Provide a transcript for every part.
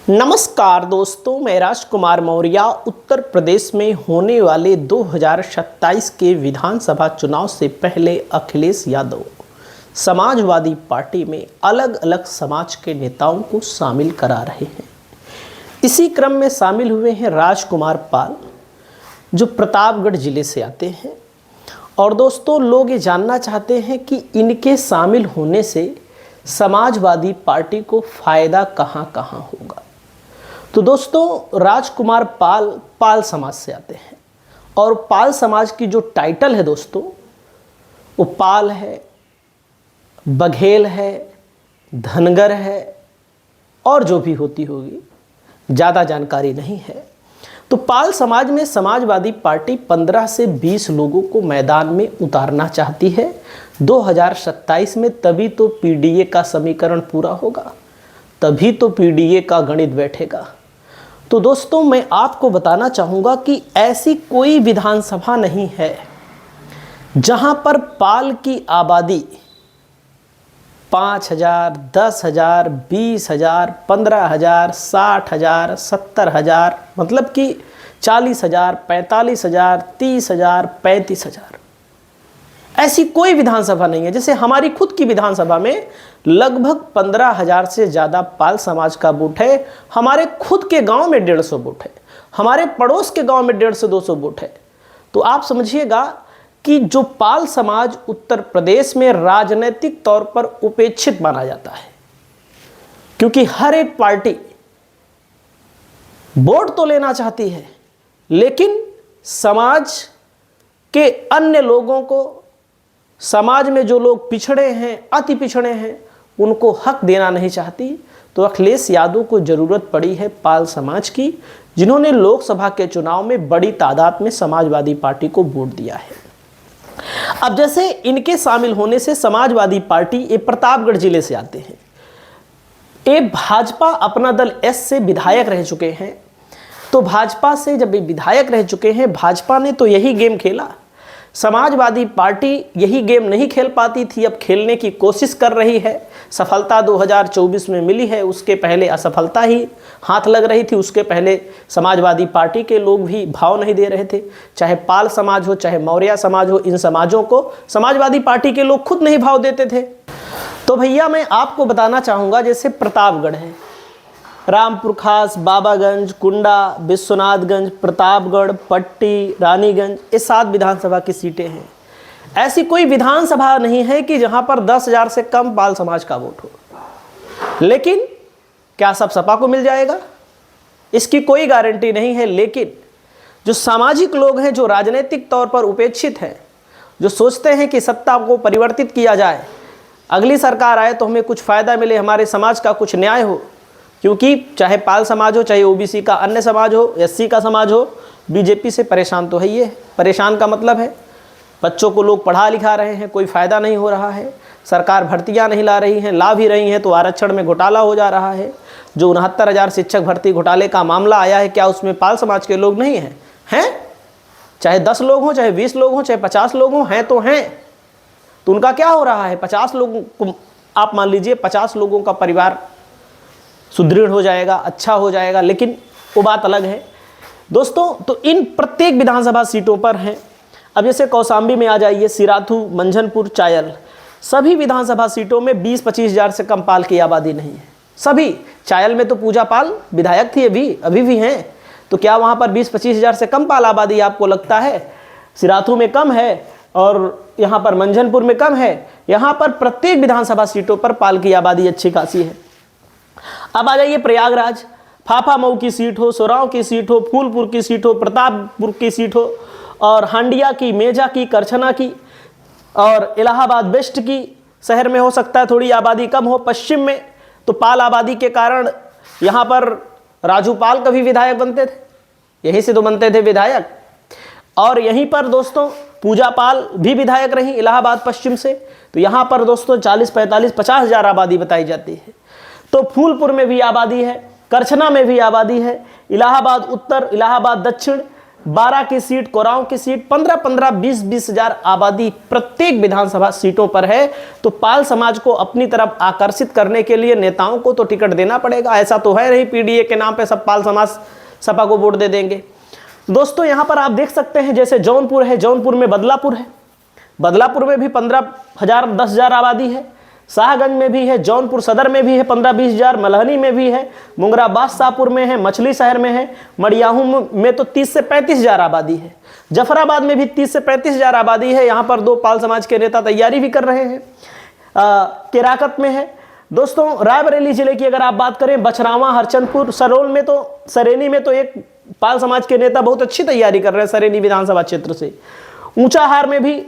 नमस्कार दोस्तों, मैं राजकुमार मौर्य उत्तर प्रदेश में होने वाले 2027 के विधानसभा चुनाव से पहले अखिलेश यादव समाजवादी पार्टी में अलग अलग समाज के नेताओं को शामिल करा रहे हैं। इसी क्रम में शामिल हुए हैं राजकुमार पाल, जो प्रतापगढ़ जिले से आते हैं। और दोस्तों, लोग ये जानना चाहते हैं कि इनके शामिल होने से समाजवादी पार्टी को फायदा कहाँ कहाँ होगा। तो दोस्तों, राजकुमार पाल समाज से आते हैं और पाल समाज की जो टाइटल है दोस्तों, वो पाल है, बघेल है, धनगर है और जो भी होती होगी, ज़्यादा जानकारी नहीं है। तो पाल समाज में समाजवादी पार्टी 15 से 20 लोगों को मैदान में उतारना चाहती है 2027 में। तभी तो पीडीए का समीकरण पूरा होगा, तभी तो पीडीए का गणित बैठेगा। तो दोस्तों, मैं आपको बताना चाहूँगा कि ऐसी कोई विधानसभा नहीं है जहाँ पर पाल की आबादी 5,000, 10,000, 20,000, 15,000, 60,000, 70,000, मतलब कि 40,000, 45,000, 30,000, 35,000, ऐसी कोई विधानसभा नहीं है। जैसे हमारी खुद की विधानसभा में लगभग 15,000 से ज़्यादा पाल समाज का वोट है। हमारे खुद के गांव में 150 वोट है, हमारे पड़ोस के गांव में 150 से 200 वोट है। तो आप समझिएगा कि जो पाल समाज उत्तर प्रदेश में राजनीतिक तौर पर उपेक्षित माना जाता है, क्योंकि हर एक पार्टी वोट तो लेना चाहती है, लेकिन समाज के अन्य लोगों को, समाज में जो लोग पिछड़े हैं, अति पिछड़े हैं, उनको हक देना नहीं चाहती। तो अखिलेश यादव को ज़रूरत पड़ी है पाल समाज की, जिन्होंने लोकसभा के चुनाव में बड़ी तादाद में समाजवादी पार्टी को वोट दिया है। अब जैसे इनके शामिल होने से समाजवादी पार्टी, ये प्रतापगढ़ जिले से आते हैं, ये भाजपा अपना दल एस से विधायक रह चुके हैं। तो भाजपा से जब ये विधायक रह चुके हैं, भाजपा ने तो यही गेम खेला। समाजवादी पार्टी यही गेम नहीं खेल पाती थी, अब खेलने की कोशिश कर रही है। सफलता 2024 में मिली है, उसके पहले असफलता ही हाथ लग रही थी। उसके पहले समाजवादी पार्टी के लोग भी भाव नहीं दे रहे थे, चाहे पाल समाज हो, चाहे मौर्य समाज हो। इन समाजों को समाजवादी पार्टी के लोग खुद नहीं भाव देते थे। तो भैया, मैं आपको बताना चाहूँगा, जैसे प्रतापगढ़ है, रामपुर खास, बाबागंज, कुंडा, विश्वनाथगंज, प्रतापगढ़, पट्टी, रानीगंज, ये 7 विधानसभा की सीटें हैं। ऐसी कोई विधानसभा नहीं है कि जहां पर 10,000 से कम पाल समाज का वोट हो। लेकिन क्या सब सपा को मिल जाएगा? इसकी कोई गारंटी नहीं है। लेकिन जो सामाजिक लोग हैं, जो राजनीतिक तौर पर उपेक्षित हैं, जो सोचते हैं कि सत्ता को परिवर्तित किया जाए, अगली सरकार आए तो हमें कुछ फ़ायदा मिले, हमारे समाज का कुछ न्याय हो, क्योंकि चाहे पाल समाज हो, चाहे ओबीसी का अन्य समाज हो, एससी का समाज हो, बीजेपी से परेशान तो है ही है। परेशान का मतलब है बच्चों को लोग पढ़ा लिखा रहे हैं, कोई फ़ायदा नहीं हो रहा है, सरकार भर्तियां नहीं ला रही हैं, ला भी रही हैं तो आरक्षण में घोटाला हो जा रहा है। जो 69,000 शिक्षक भर्ती घोटाले का मामला आया है, क्या उसमें पाल समाज के लोग नहीं हैं? चाहे 10 लोग हों, चाहे 20 लोग हों, चाहे 50 लोग हों, हैं तो हैं। तो उनका क्या हो रहा है? 50 लोगों को आप मान लीजिए, 50 लोगों का परिवार सुदृढ़ हो जाएगा, अच्छा हो जाएगा, लेकिन वो बात अलग है दोस्तों। तो इन प्रत्येक विधानसभा सीटों पर हैं। अब जैसे कौशाम्बी में आ जाइए, सिराथू, मंझनपुर, चायल, सभी विधानसभा सीटों में 20-25 हज़ार से कम पाल की आबादी नहीं है। सभी, चायल में तो पूजा पाल विधायक थी, अभी भी हैं। तो क्या वहाँ पर 20-25 हज़ार से कम पाल आबादी आपको लगता है? सिराथू में कम है और यहाँ पर मंझनपुर में कम है। यहाँ पर प्रत्येक विधानसभा सीटों पर पाल की आबादी अच्छी खासी है। अब आ जाइए प्रयागराज, फाफामऊ की सीट हो, सोराव की सीट हो, फूलपुर की सीट हो, प्रतापपुर की सीट हो, और हांडिया की, मेजा की, करछना की, और इलाहाबाद वेस्ट की शहर में हो सकता है थोड़ी आबादी कम हो। पश्चिम में तो पाल आबादी के कारण यहाँ पर राजू पाल कभी विधायक बनते थे, यहीं से तो बनते थे विधायक। और यहीं पर दोस्तों पूजा पाल भी विधायक रही इलाहाबाद पश्चिम से। तो यहाँ पर दोस्तों 40, 45, 50 हज़ार आबादी बताई जाती है। तो फूलपुर में भी आबादी है, करछना में भी आबादी है, इलाहाबाद उत्तर, इलाहाबाद दक्षिण, 12 की सीट कोरांव की सीट, 15-15, 20-20 हजार आबादी प्रत्येक विधानसभा सीटों पर है। तो पाल समाज को अपनी तरफ आकर्षित करने के लिए नेताओं को तो टिकट देना पड़ेगा। ऐसा तो है नहीं पीडीए के नाम पे सब पाल समाज सपा को वोट दे देंगे। दोस्तों यहां पर आप देख सकते हैं जैसे जौनपुर है, जौनपुर में बदलापुर है, बदलापुर में भी 15,000 10,000 आबादी है। शाहगंज में भी है, जौनपुर सदर में भी है 15-20 हजार, मलहनी में भी है, मुंगराबाद शाहपुर में है, मछली शहर में है, मड़ियाहू में तो 30 से 35 हजार आबादी है, जफराबाद में भी 30 से 35 हजार आबादी है। यहाँ पर 2 पाल समाज के नेता तैयारी भी कर रहे हैं। केराकत में है। दोस्तों रायबरेली जिले की अगर आप बात करें, बछरावा, हरचंदपुर, सरोल में तो सरेनी में तो एक पाल समाज के नेता बहुत अच्छी तैयारी कर रहे हैं सरेनी विधानसभा क्षेत्र से। ऊंचाहार में भी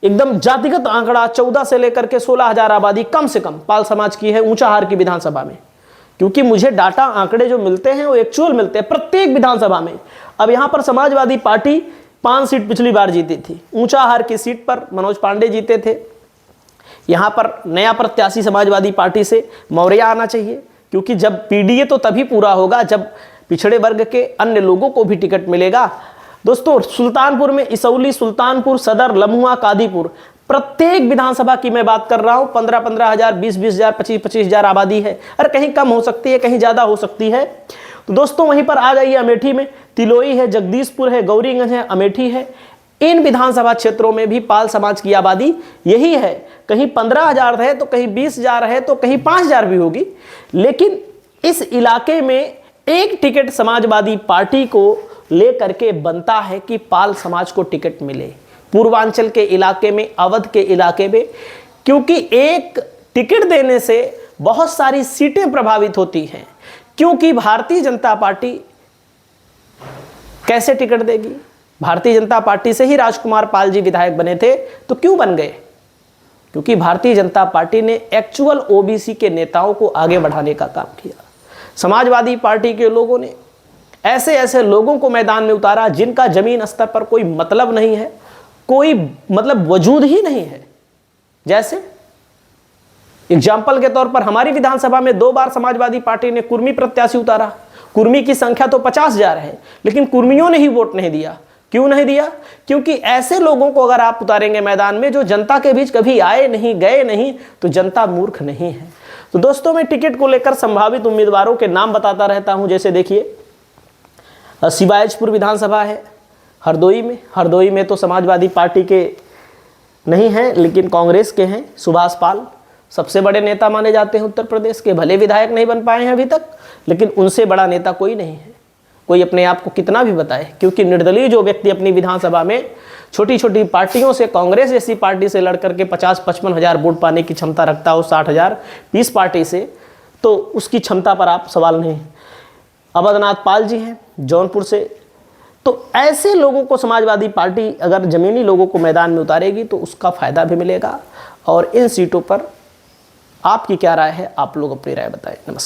एकदम जातिगत आंकड़ा 14 से लेकर के 16 हजार आबादी कम से कम पाल समाज की है ऊंचाहार की विधानसभा में, क्योंकि मुझे डाटा आंकड़े जो मिलते हैं वो एक्चुअल मिलते हैं प्रत्येक विधानसभा में। अब यहां पर समाजवादी पार्टी 5 सीट पिछली बार जीती थी। ऊंचाहार की सीट पर मनोज पांडे जीते थे। यहां पर नया प्रत्याशी समाजवादी पार्टी से मौर्या आना चाहिए, क्योंकि जब पीडीए तो तभी पूरा होगा जब पिछड़े वर्ग के अन्य लोगों को भी टिकट मिलेगा। दोस्तों सुल्तानपुर में इसौली, सुल्तानपुर सदर, लम्हुआ, कादीपुर प्रत्येक विधानसभा की मैं बात कर रहा हूं 15-15 हजार, 20-20 हजार, 25-25 हजार आबादी है। अरे कहीं कम हो सकती है, कहीं ज्यादा हो सकती है। तो दोस्तों वहीं पर आ जाइए अमेठी में, तिलोई है, जगदीशपुर है, गौरीगंज है, अमेठी है। इन विधानसभा क्षेत्रों में भी पाल समाज की आबादी यही है। कहीं 15 हजार है तो कहीं 20 हजार है तो कहीं 5 हजार भी होगी, लेकिन इस इलाके में एक टिकट समाजवादी पार्टी को लेकर के बनता है कि पाल समाज को टिकट मिले पूर्वांचल के इलाके में, अवध के इलाके में, क्योंकि एक टिकट देने से बहुत सारी सीटें प्रभावित होती हैं। क्योंकि भारतीय जनता पार्टी कैसे टिकट देगी? भारतीय जनता पार्टी से ही राजकुमार पाल जी विधायक बने थे, तो क्यों बन गए? क्योंकि भारतीय जनता पार्टी ने एक्चुअल ओबीसी के नेताओं को आगे बढ़ाने का काम किया। समाजवादी पार्टी के लोगों ने ऐसे ऐसे लोगों को मैदान में उतारा जिनका जमीन स्तर पर कोई मतलब नहीं है, कोई मतलब वजूद ही नहीं है। जैसे एग्जाम्पल के तौर पर हमारी विधानसभा में 2 बार समाजवादी पार्टी ने कुर्मी प्रत्याशी उतारा। कुर्मी की संख्या तो 50 हजार है, लेकिन कुर्मियों ने ही वोट नहीं दिया। क्यों नहीं दिया? क्योंकि ऐसे लोगों को अगर आप उतारेंगे मैदान में जो जनता के बीच कभी आए नहीं, गए नहीं, तो जनता मूर्ख नहीं है। तो दोस्तों मैं टिकट को लेकर संभावित उम्मीदवारों के नाम बताता रहता हूं। जैसे देखिए सिवायजपुर विधानसभा है हरदोई में तो समाजवादी पार्टी के नहीं हैं, लेकिन कांग्रेस के हैं। सुभाष पाल सबसे बड़े नेता माने जाते हैं उत्तर प्रदेश के, भले विधायक नहीं बन पाए हैं अभी तक, लेकिन उनसे बड़ा नेता कोई नहीं है। कोई अपने आप को कितना भी बताए, क्योंकि निर्दलीय जो व्यक्ति अपनी विधानसभा में छोटी छोटी पार्टियों से, कांग्रेस जैसी पार्टी से लड़ करके 50-55 हजार वोट पाने की क्षमता रखता हो 60 हजार 20 पार्टी से, तो उसकी क्षमता पर आप सवाल नहीं। अवधनाथ पाल जी हैं जौनपुर से। तो ऐसे लोगों को समाजवादी पार्टी अगर जमीनी लोगों को मैदान में उतारेगी तो उसका फायदा भी मिलेगा। और इन सीटों पर आपकी क्या राय है? आप लोग अपनी राय बताएं। नमस्कार।